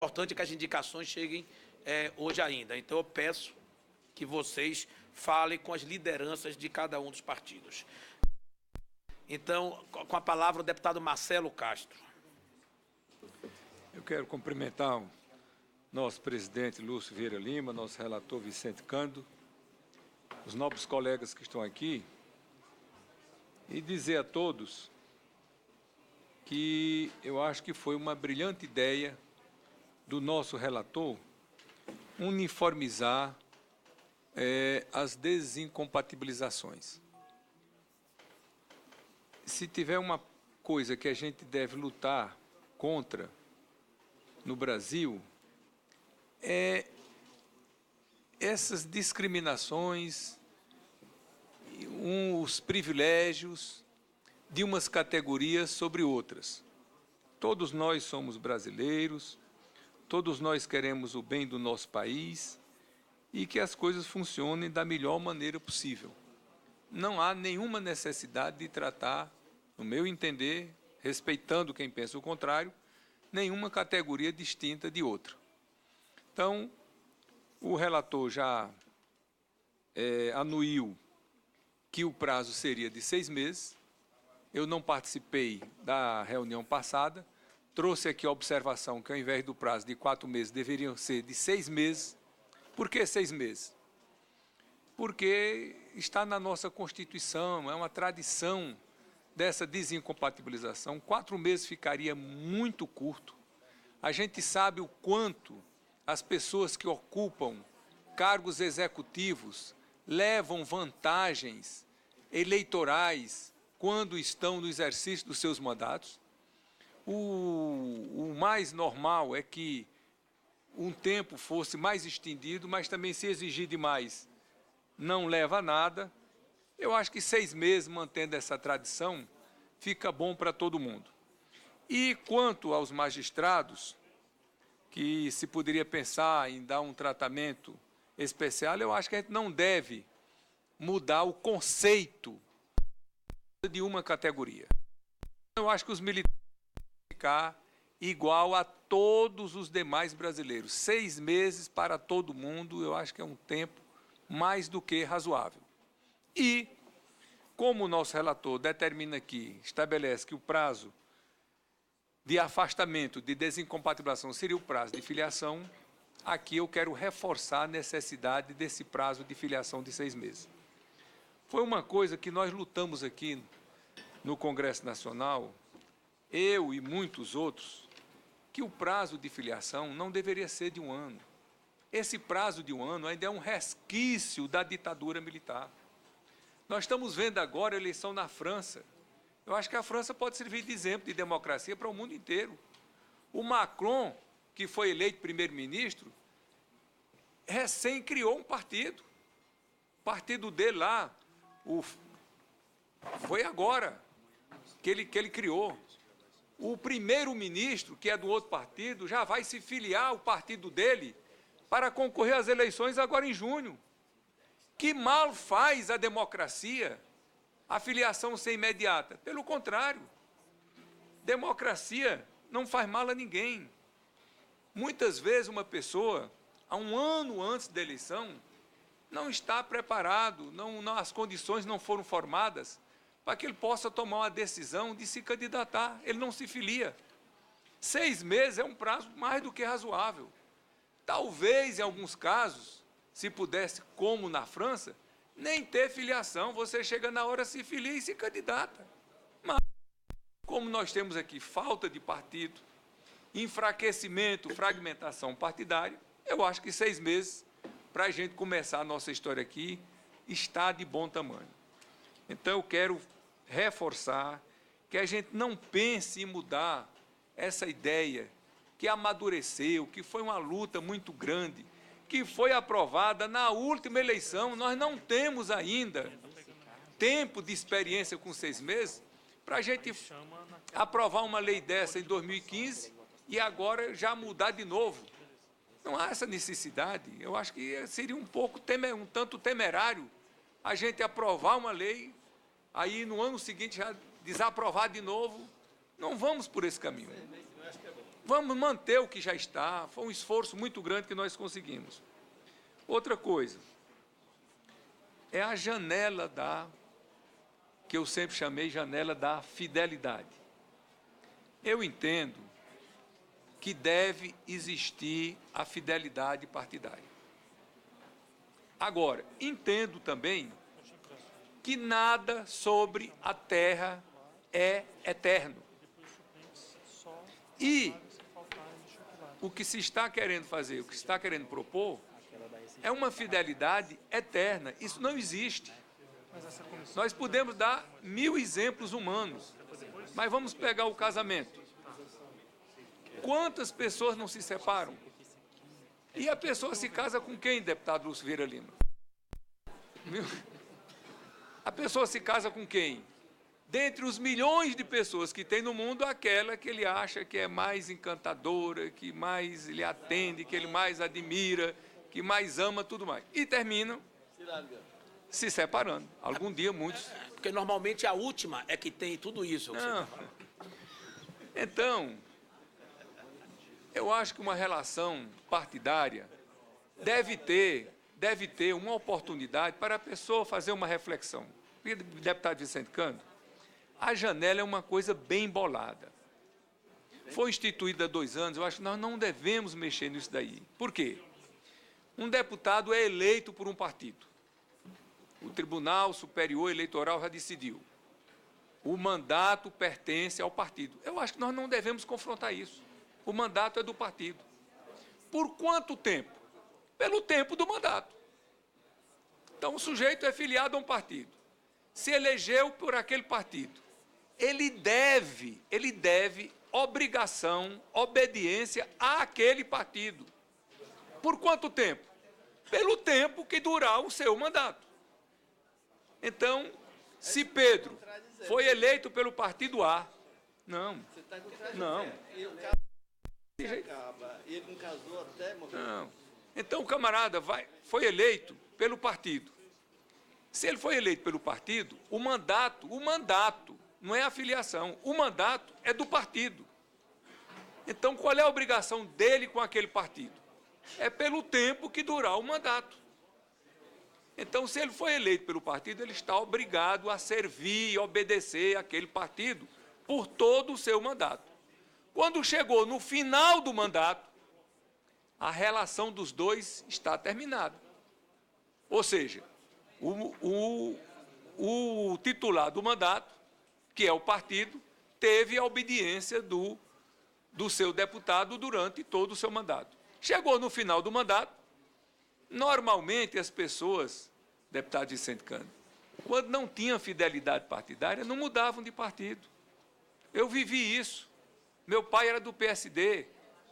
importante que as indicações cheguem hoje ainda. Então, eu peço que vocês falem com as lideranças de cada um dos partidos. Então, com a palavra, o deputado Marcelo Castro. Eu quero cumprimentar o nosso presidente Lúcio Vieira Lima, nosso relator Vicente Cândido, os nobres colegas que estão aqui, e dizer a todos que eu acho que foi uma brilhante ideia do nosso relator uniformizar as desincompatibilizações. Se tiver uma coisa que a gente deve lutar contra no Brasil, essas discriminações, os privilégios de umas categorias sobre outras. Todos nós somos brasileiros, todos nós queremos o bem do nosso país e que as coisas funcionem da melhor maneira possível. Não há nenhuma necessidade de tratar, no meu entender, respeitando quem pensa o contrário, nenhuma categoria distinta de outra. Então, o relator já anuiu que o prazo seria de 6 meses. Eu não participei da reunião passada, trouxe aqui a observação que, ao invés do prazo de 4 meses, deveriam ser de 6 meses. Por que 6 meses? Porque está na nossa Constituição, é uma tradição dessa desincompatibilização. 4 meses ficaria muito curto. A gente sabe o quanto as pessoas que ocupam cargos executivos levam vantagens eleitorais quando estão no exercício dos seus mandatos. O mais normal é que um tempo fosse mais estendido, mas também, se exigir demais, não leva a nada. Eu acho que 6 meses, mantendo essa tradição, fica bom para todo mundo. E quanto aos magistrados, que se poderia pensar em dar um tratamento especial, eu acho que a gente não deve mudar o conceito de uma categoria. Eu acho que os militares devem ficar igual a todos os demais brasileiros. 6 meses para todo mundo, eu acho que é um tempo mais do que razoável. E, como o nosso relator determina aqui, estabelece que o prazo de afastamento, de desincompatibilização, seria o prazo de filiação, aqui eu quero reforçar a necessidade desse prazo de filiação de 6 meses. Foi uma coisa que nós lutamos aqui no Congresso Nacional, eu e muitos outros, que o prazo de filiação não deveria ser de 1 ano. Esse prazo de 1 ano ainda é um resquício da ditadura militar. Nós estamos vendo agora a eleição na França. Eu acho que a França pode servir de exemplo de democracia para o mundo inteiro. O Macron, que foi eleito primeiro-ministro, recém criou um partido. O partido dele lá, foi agora que ele criou. O primeiro-ministro, que é do outro partido, já vai se filiar ao partido dele para concorrer às eleições agora em junho. Que mal faz a democracia a filiação ser imediata? Pelo contrário, democracia não faz mal a ninguém. Muitas vezes uma pessoa, há 1 ano antes da eleição, não está preparado, as condições não foram formadas para que ele possa tomar uma decisão de se candidatar. Ele não se filia. 6 meses é um prazo mais do que razoável. Talvez, em alguns casos, se pudesse, como na França, nem ter filiação, você chega na hora, se filia e se candidata. Mas, como nós temos aqui falta de partido, enfraquecimento, fragmentação partidária, eu acho que 6 meses, para a gente começar a nossa história aqui, está de bom tamanho. Então, eu quero reforçar que a gente não pense em mudar essa ideia que amadureceu, que foi uma luta muito grande, que foi aprovada na última eleição. Nós não temos ainda tempo de experiência com 6 meses para a gente aprovar uma lei dessa em 2015 e agora já mudar de novo. Não há essa necessidade. Eu acho que seria um tanto temerário a gente aprovar uma lei, aí no ano seguinte já desaprovar de novo. Não vamos por esse caminho. Vamos manter o que já está. Foi um esforço muito grande que nós conseguimos. Outra coisa, é a janela que eu sempre chamei janela da fidelidade. Eu entendo que deve existir a fidelidade partidária. Agora, entendo também que nada sobre a terra é eterno. E o que se está querendo fazer, o que se está querendo propor, é uma fidelidade eterna. Isso não existe. Nós podemos dar 1000 exemplos humanos, mas vamos pegar o casamento. Quantas pessoas não se separam? E a pessoa se casa com quem, deputado Lúcio Vieira Lima? A pessoa se casa com quem? Dentre os milhões de pessoas que tem no mundo, aquela que ele acha que é mais encantadora, que mais lhe atende, que ele mais admira, que mais ama, tudo mais. E terminam se separando. Algum dia, muitos... Porque normalmente a última é que tem tudo isso. Não. Então, eu acho que uma relação partidária deve ter uma oportunidade para a pessoa fazer uma reflexão. Deputado Vicente Cândido, a janela é uma coisa bem bolada. Foi instituída há 2 anos, eu acho que nós não devemos mexer nisso daí. Por quê? Um deputado é eleito por um partido. O Tribunal Superior Eleitoral já decidiu. O mandato pertence ao partido. Eu acho que nós não devemos confrontar isso. O mandato é do partido. Por quanto tempo? Pelo tempo do mandato. Então, o sujeito é filiado a um partido. Se elegeu por aquele partido. Ele deve obrigação, obediência àquele partido. Por quanto tempo? Pelo tempo que durar o seu mandato. Então, se Pedro foi eleito pelo partido A, não. Ele não casou até morrer. Não. Então, o camarada foi eleito pelo partido. Se ele foi eleito pelo partido, o mandato, não é a filiação, o mandato é do partido. Então, qual é a obrigação dele com aquele partido? É pelo tempo que durar o mandato. Então, se ele foi eleito pelo partido, ele está obrigado a servir e obedecer àquele partido por todo o seu mandato. Quando chegou no final do mandato, a relação dos dois está terminada. Ou seja, o titular do mandato, que é o partido, teve a obediência do seu deputado durante todo o seu mandato. Chegou no final do mandato, normalmente as pessoas, deputado Vicente Cândido, quando não tinham fidelidade partidária, não mudavam de partido. Eu vivi isso. Meu pai era do PSD,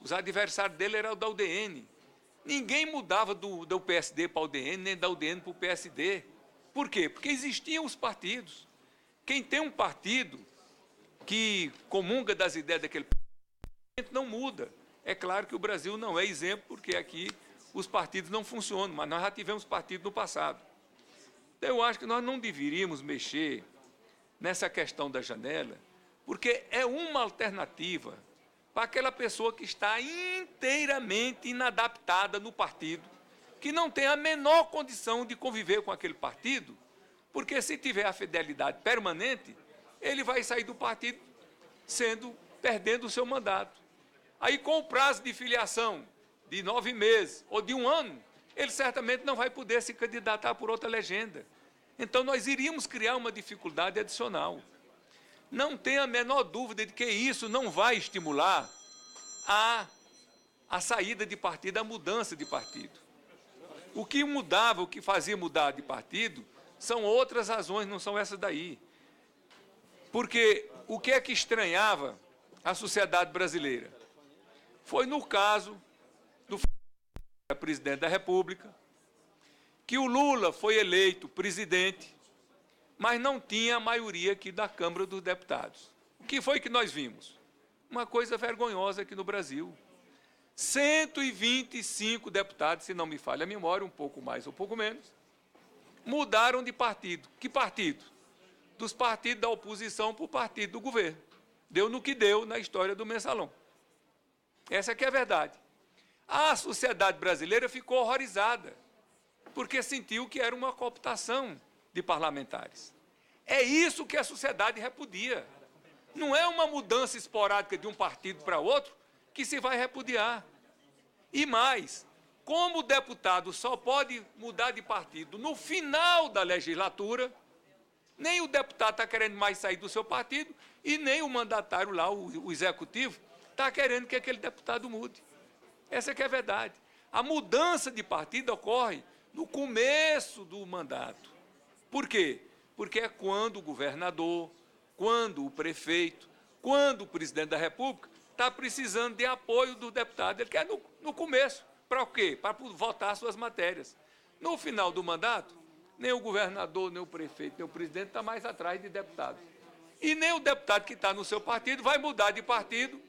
os adversários dele eram da UDN. Ninguém mudava do PSD para a UDN, nem da UDN para o PSD. Por quê? Porque existiam os partidos. Quem tem um partido que comunga das ideias daquele partido, não muda. É claro que o Brasil não é exemplo, porque aqui os partidos não funcionam, mas nós já tivemos partido no passado. Então, eu acho que nós não deveríamos mexer nessa questão da janela, porque é uma alternativa para aquela pessoa que está inteiramente inadaptada no partido, que não tem a menor condição de conviver com aquele partido, porque se tiver a fidelidade permanente, ele vai sair do partido perdendo o seu mandato. Aí, com o prazo de filiação de 9 meses ou de 1 ano, ele certamente não vai poder se candidatar por outra legenda. Então, nós iríamos criar uma dificuldade adicional. Não tenha a menor dúvida de que isso não vai estimular a saída de partido, a mudança de partido. O que mudava, o que fazia mudar de partido, são outras razões, não são essas daí. Porque o que é que estranhava a sociedade brasileira? Foi no caso do presidente da República, que o Lula foi eleito presidente, mas não tinha a maioria aqui da Câmara dos Deputados. O que foi que nós vimos? Uma coisa vergonhosa aqui no Brasil. 125 deputados, se não me falha a memória, um pouco mais ou um pouco menos, mudaram de partido. Que partido? Dos partidos da oposição para o partido do governo. Deu no que deu na história do Mensalão. Essa é que é a verdade. A sociedade brasileira ficou horrorizada, porque sentiu que era uma cooptação de parlamentares. É isso que a sociedade repudia. Não é uma mudança esporádica de um partido para outro que se vai repudiar. E mais, como o deputado só pode mudar de partido no final da legislatura, nem o deputado está querendo mais sair do seu partido e nem o mandatário lá, o executivo, está querendo que aquele deputado mude. Essa é que é a verdade. A mudança de partido ocorre no começo do mandato. Por quê? Porque é quando o governador, quando o prefeito, quando o presidente da República está precisando de apoio do deputado. Ele quer no começo. Para o quê? Para votar suas matérias. No final do mandato, nem o governador, nem o prefeito, nem o presidente está mais atrás de deputado. E nem o deputado que está no seu partido vai mudar de partido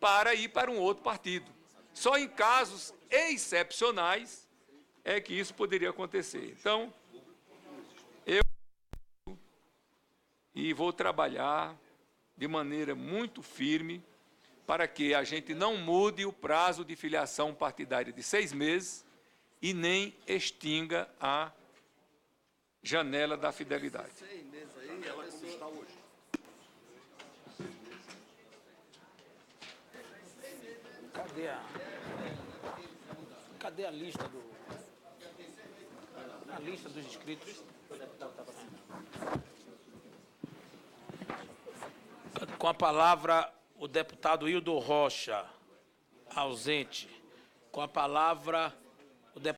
para ir para um outro partido. Só em casos excepcionais é que isso poderia acontecer. Então, eu vou trabalhar de maneira muito firme para que a gente não mude o prazo de filiação partidária de 6 meses e nem extinga a janela da fidelidade. 6 meses aí, ela como está hoje. Cadê a lista a lista dos inscritos? Com a palavra, o deputado Hildo Rocha, ausente. Com a palavra, o deputado